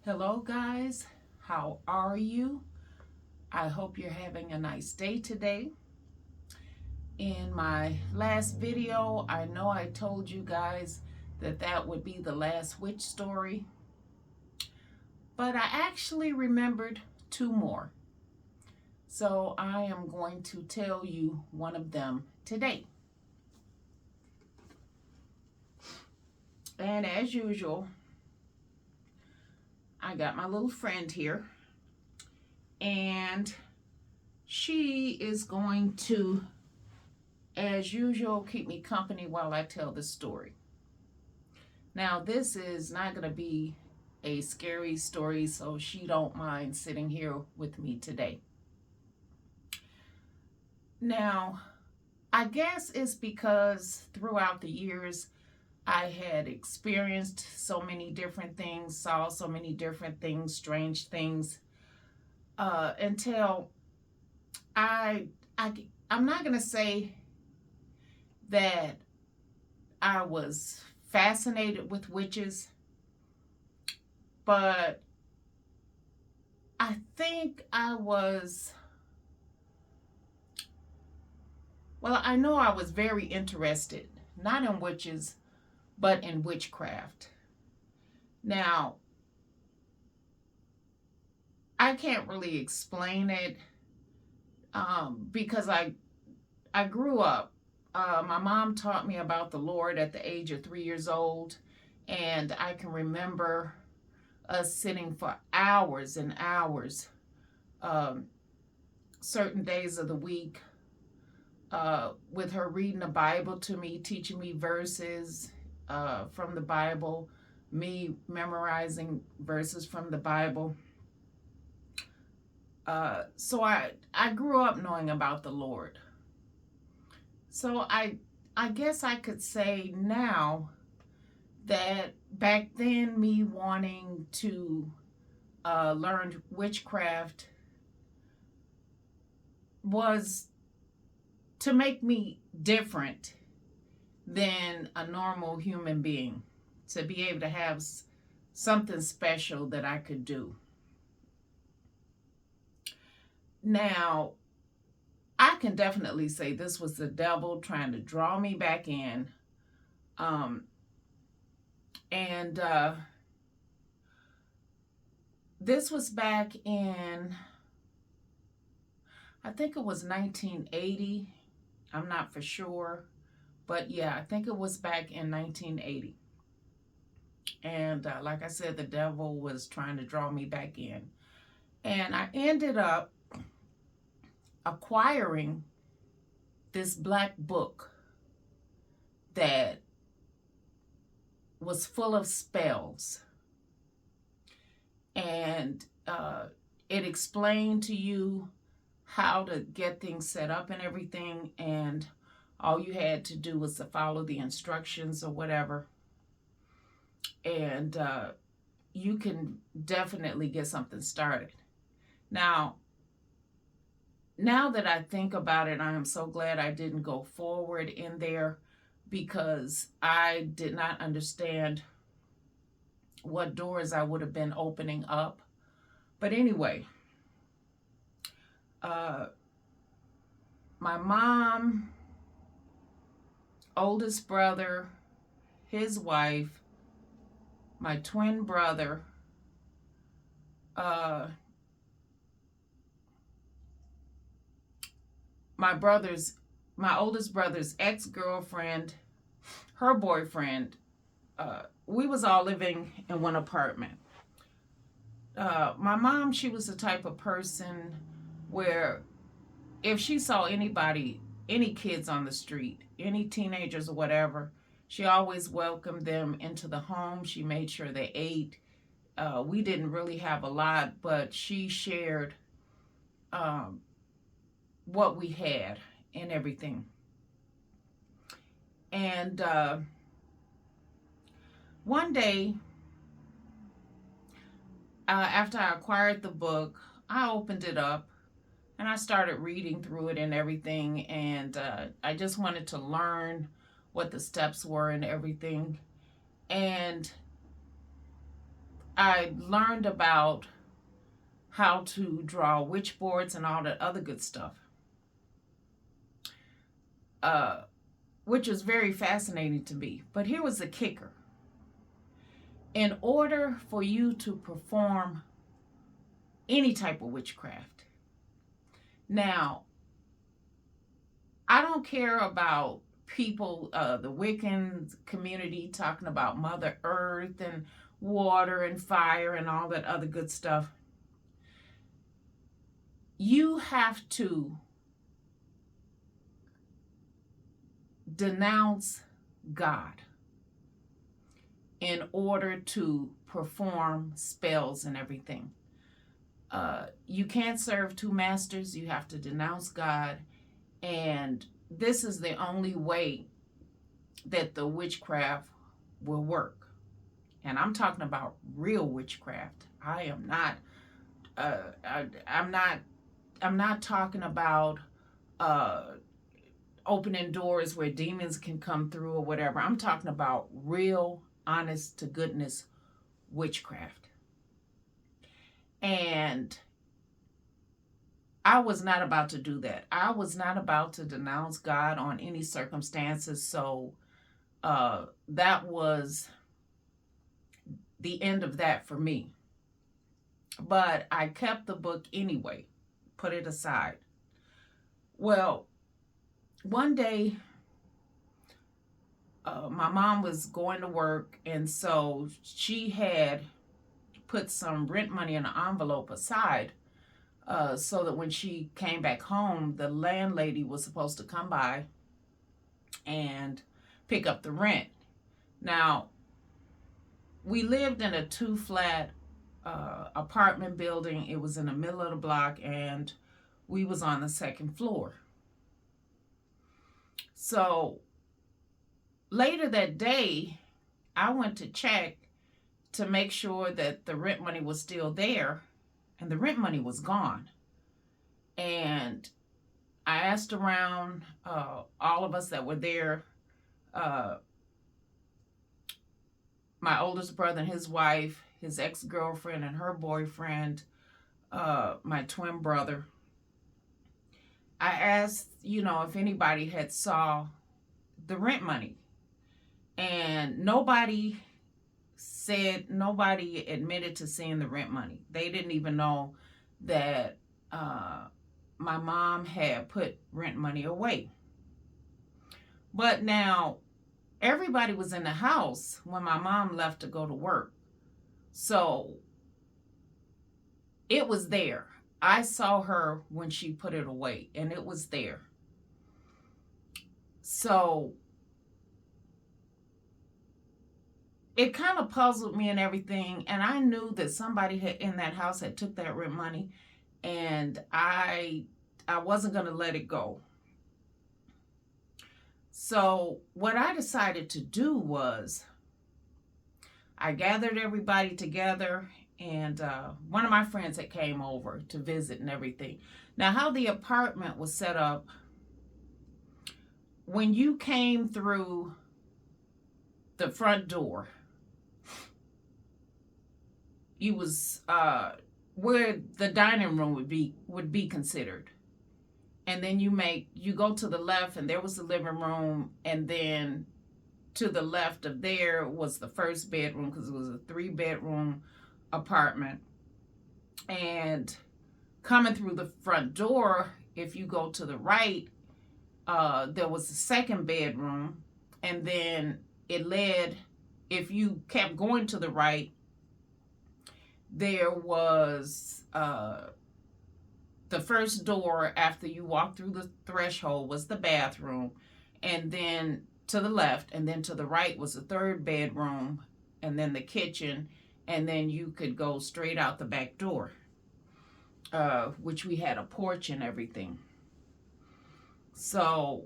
Hello guys, how are you? I hope you're having a nice day today. In my last video, I know I told you guys that that would be the last witch story, but I actually remembered two more. So I am going to tell you one of them today. And as usual, I got my little friend here, and she is going to, as usual, keep me company while I tell the story. Now, this is not going to be a scary story, so she don't mind sitting here with me today. Now, I guess it's because throughout the years, I had experienced so many different things, saw so many different things, strange things, until I'm not going to say that I was fascinated with witches, but I think I was, well, I know I was very interested, not in witches, but in witchcraft. Now, I can't really explain it because I grew up. My mom taught me about the Lord at the age of 3 years old, and I can remember us sitting for hours and hours, certain days of the week, with her reading the Bible to me, teaching me verses from the Bible, me memorizing verses from the Bible. So I grew up knowing about the Lord. So I guess I could say now that back then, me wanting to learn witchcraft was to make me different than a normal human being, to be able to have something special that I could do. Now, I can definitely say this was the devil trying to draw me back in. And this was back in, I think it was 1980. I'm not for sure. But yeah, I think it was back in 1980. And like I said, the devil was trying to draw me back in. And I ended up acquiring this black book that was full of spells. And it explained to you how to get things set up and everything. And all you had to do was to follow the instructions or whatever. And you can definitely get something started. Now that I think about it, I am so glad I didn't go forward in there, because I did not understand what doors I would have been opening up. But anyway, my mom, oldest brother, his wife, my twin brother, my oldest brother's ex-girlfriend, her boyfriend, we was all living in one apartment. My mom, she was the type of person where if she saw anybody, any kids on the street, any teenagers or whatever, she always welcomed them into the home. She made sure they ate. We didn't really have a lot, but she shared what we had and everything. And one day, after I acquired the book, I opened it up and I started reading through it and everything. And I just wanted to learn what the steps were and everything. And I learned about how to draw witch boards and all that other good stuff, which was very fascinating to me. But here was the kicker. In order for you to perform any type of witchcraft, now, I don't care about people, the Wiccan community, talking about Mother Earth and water and fire and all that other good stuff. You have to denounce God in order to perform spells and everything. You can't serve two masters. You have to denounce God. And this is the only way that the witchcraft will work. And I'm talking about real witchcraft. I am not. I'm not talking about opening doors where demons can come through or whatever. I'm talking about real, honest to goodness witchcraft. And I was not about to do that. I was not about to denounce God on any circumstances. So that was the end of that for me. But I kept the book anyway, put it aside. Well, one day, my mom was going to work, and so she had put some rent money in an envelope aside so that when she came back home, the landlady was supposed to come by and pick up the rent. Now, we lived in a 2-flat apartment building. It was in the middle of the block, and we was on the 2nd floor. So later that day, I went to check to make sure that the rent money was still there, and the rent money was gone. And I asked around all of us that were there, my oldest brother and his wife, his ex-girlfriend and her boyfriend, my twin brother. I asked, if anybody had saw the rent money. And nobody admitted to seeing the rent money. They didn't even know that my mom had put rent money away. But now, everybody was in the house when my mom left to go to work. So it was there. I saw her when she put it away, and it was there. So it kind of puzzled me and everything, and I knew that somebody in that house had took that rent money, and I wasn't going to let it go. So what I decided to do was I gathered everybody together, and one of my friends had came over to visit and everything. Now, how the apartment was set up, when you came through the front door, you was where the dining room would be considered. And then you go to the left, and there was the living room, and then to the left of there was the first bedroom, because it was a 3-bedroom apartment. And coming through the front door, if you go to the right, there was the 2nd bedroom, and then it led, if you kept going to the right, there was the first door after you walked through the threshold was the bathroom, and then to the left and then to the right was the 3rd bedroom, and then the kitchen, and then you could go straight out the back door, which we had a porch and everything. So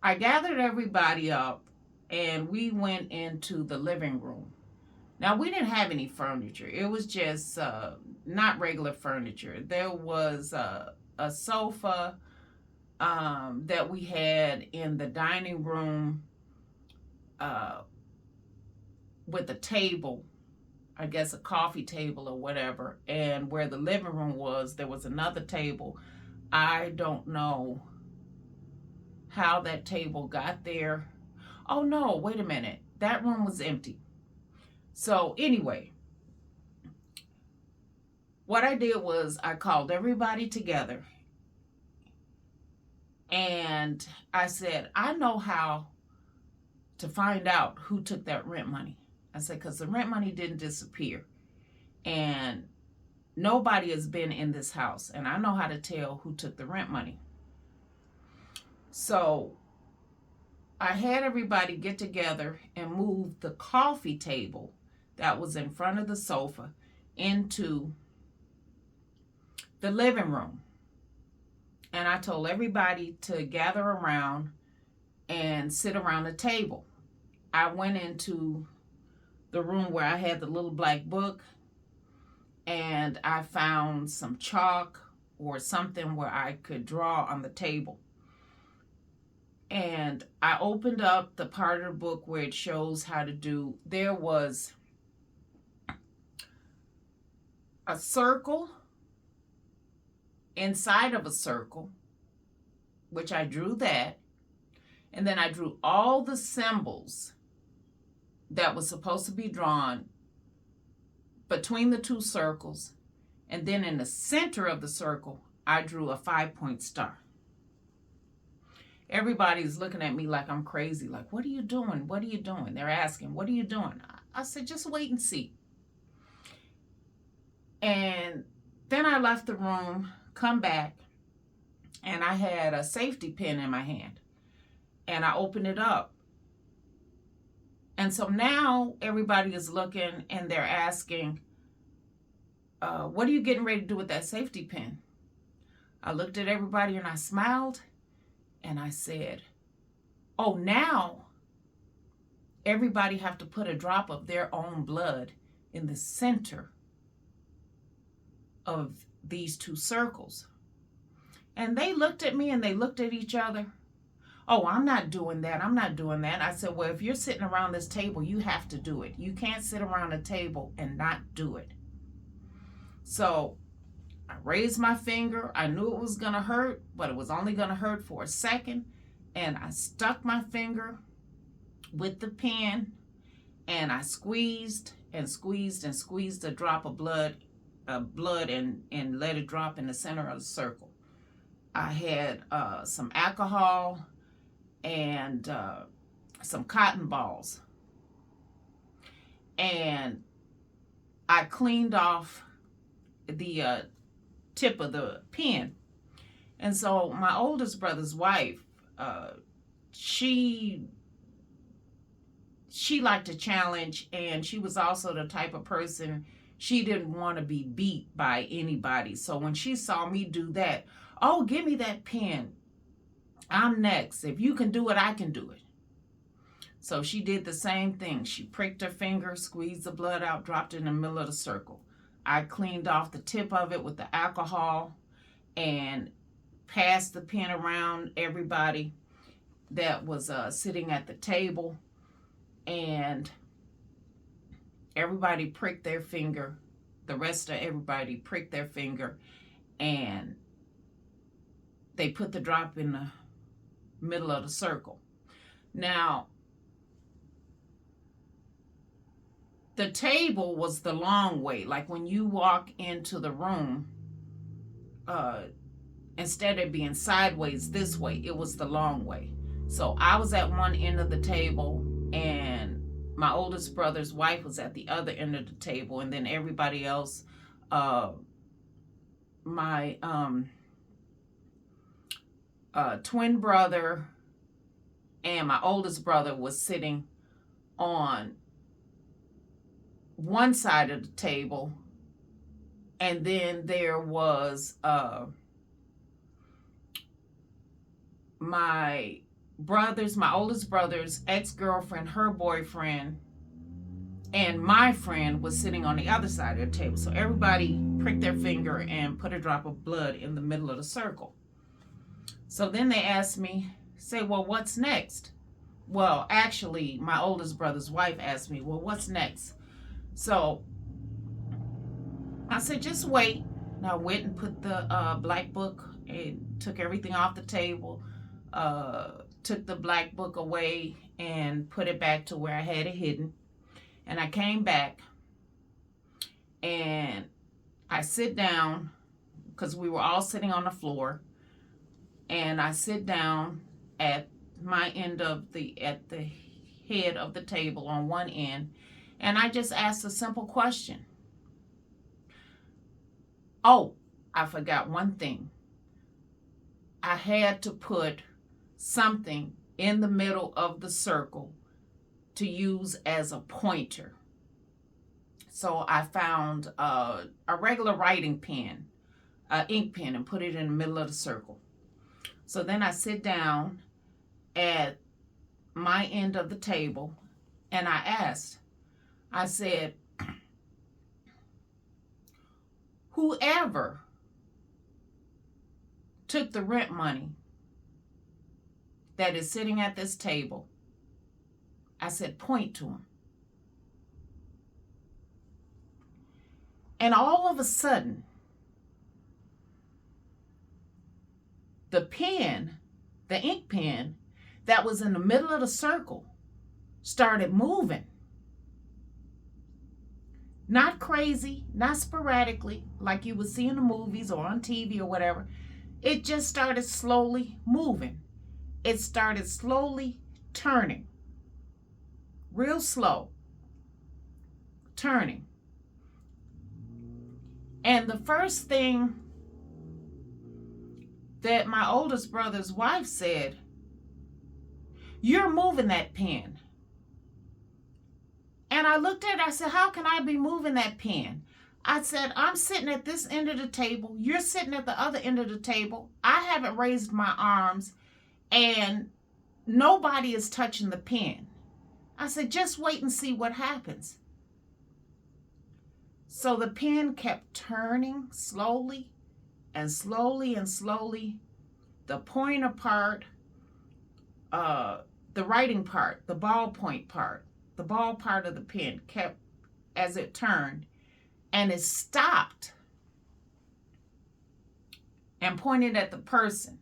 I gathered everybody up, and we went into the living room. Now, we didn't have any furniture. It was just not regular furniture. There was a sofa that we had in the dining room with a table I guess, a coffee table or whatever. And where the living room was, there was another table. I don't know how that table got there. Oh no, wait a minute. That room was empty. So anyway, what I did was I called everybody together and I said, I know how to find out who took that rent money. I said, because the rent money didn't disappear. And nobody has been in this house. And I know how to tell who took the rent money. So I had everybody get together and move the coffee table that was in front of the sofa into the living room. And I told everybody to gather around and sit around the table. I went into the room where I had the little black book and I found some chalk or something where I could draw on the table. And I opened up the part of the book where it shows how to do, there was a circle inside of a circle, which I drew that. And then I drew all the symbols that was supposed to be drawn between the two circles. And then in the center of the circle, I drew a 5-point star. Everybody's looking at me like I'm crazy. Like, what are you doing? What are you doing? They're asking, what are you doing? I said, just wait and see. And then I left the room, come back, and I had a safety pin in my hand. And I opened it up. And so now everybody is looking and they're asking, what are you getting ready to do with that safety pin? I looked at everybody and I smiled. And I said, oh, now everybody have to put a drop of their own blood in the center of these two circles. And they looked at me and they looked at each other. Oh, I'm not doing that. I'm not doing that. I said, well, if you're sitting around this table, you have to do it. You can't sit around a table and not do it. So I raised my finger. I knew it was going to hurt, but it was only going to hurt for a second. And I stuck my finger with the pen and I squeezed and squeezed and squeezed a drop of blood and let it drop in the center of the circle. I had some alcohol and some cotton balls. And I cleaned off the tip of the pen. And so my oldest brother's wife, she liked a challenge, and she was also the type of person, she didn't want to be beat by anybody. So when she saw me do that, oh, give me that pen. I'm next. If you can do it, I can do it. So she did the same thing. She pricked her finger, squeezed the blood out, dropped it in the middle of the circle. I cleaned off the tip of it with the alcohol and passed the pen around everybody that was sitting at the table. And everybody pricked their finger. The rest of everybody pricked their finger. And they put the drop in the middle of the circle. Now, the table was the long way. Like when you walk into the room, instead of being sideways this way, it was the long way. So I was at one end of the table and my oldest brother's wife was at the other end of the table. And then everybody else, my twin brother and my oldest brother was sitting on one side of the table, and then there was my oldest brother's ex-girlfriend, her boyfriend, and my friend was sitting on the other side of the table. So everybody pricked their finger and put a drop of blood in the middle of the circle. So then they asked me, say, well, what's next? Well, actually, my oldest brother's wife asked me, well, what's next? So I said, just wait. And I went and put the black book and took everything off the table, took the black book away and put it back to where I had it hidden. And I came back and I sit down because we were all sitting on the floor. And I sit down at my end of at the head of the table on one end. And I just asked a simple question. Oh, I forgot one thing. I had to put something in the middle of the circle to use as a pointer. So I found a regular writing pen, an ink pen, and put it in the middle of the circle. So then I sit down at my end of the table and I asked, I said, whoever took the rent money that is sitting at this table, I said, point to him. And all of a sudden, the pen, the ink pen that was in the middle of the circle started moving. Not crazy, not sporadically, like you would see in the movies or on TV or whatever. It just started slowly moving. It started slowly turning. Real slow. Turning. And the first thing that my oldest brother's wife said, "You're moving that pen." And I looked at it, I said, how can I be moving that pen? I said, I'm sitting at this end of the table. You're sitting at the other end of the table. I haven't raised my arms and nobody is touching the pen. I said, just wait and see what happens. So the pen kept turning slowly and slowly and slowly. The pointer part, the writing part, the ballpoint part, the ball part of the pen kept as it turned, and it stopped and pointed at the person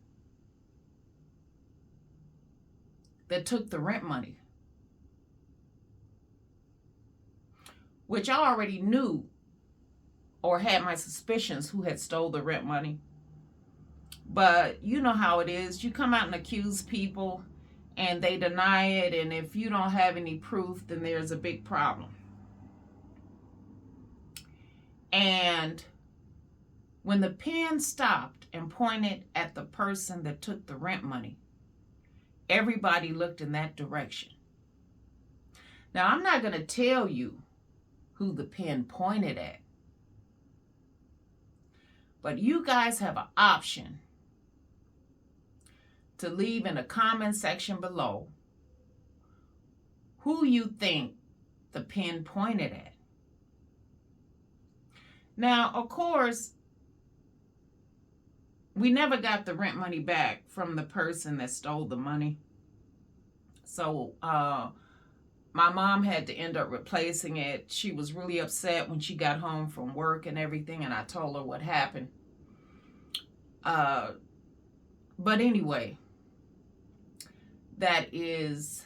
that took the rent money, which I already knew or had my suspicions who had stole the rent money. But you know how it is. You come out and accuse people and they deny it, and if you don't have any proof, then there's a big problem. And when the pen stopped and pointed at the person that took the rent money, everybody looked in that direction. Now, I'm not going to tell you who the pen pointed at, but you guys have an option to leave in the comment section below who you think the pen pointed at. Now, of course, we never got the rent money back from the person that stole the money. So my mom had to end up replacing it. She was really upset when she got home from work and everything, and I told her what happened. But anyway, that is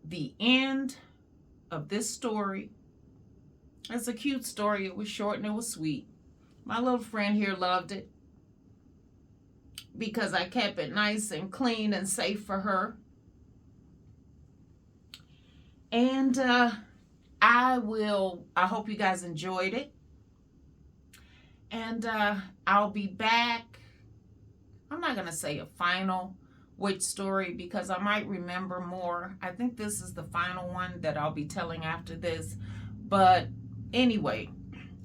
the end of this story. It's a cute story. It was short and it was sweet. My little friend here loved it because I kept it nice and clean and safe for her. And I hope you guys enjoyed it. And I'll be back. I'm not going to say a final witch story because I might remember more. I think this is the final one that I'll be telling after this. But anyway,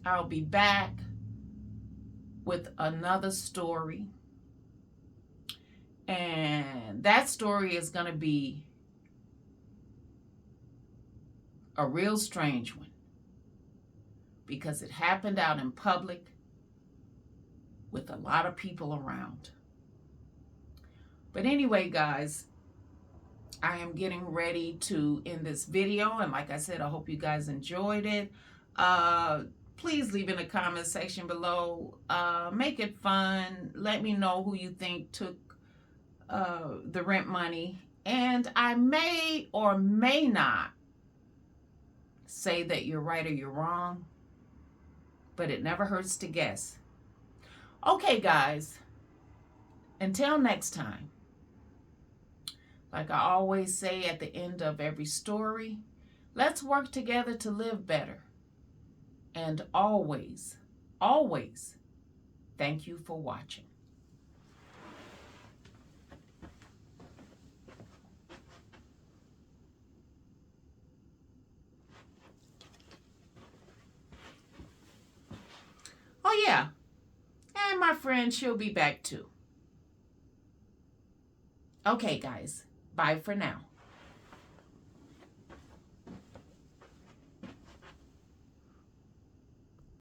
I'll be back with another story. And that story is going to be a real strange one because it happened out in public with a lot of people around. But anyway, guys, I am getting ready to end this video. And like I said, I hope you guys enjoyed it. Please leave in the comment section below. Make it fun. Let me know who you think took the rent money. And I may or may not say that you're right or you're wrong, but it never hurts to guess. Okay, guys, until next time, like I always say at the end of every story, let's work together to live better. And always, always, thank you for watching. Oh yeah, and my friend, she'll be back too. Okay, guys, bye for now.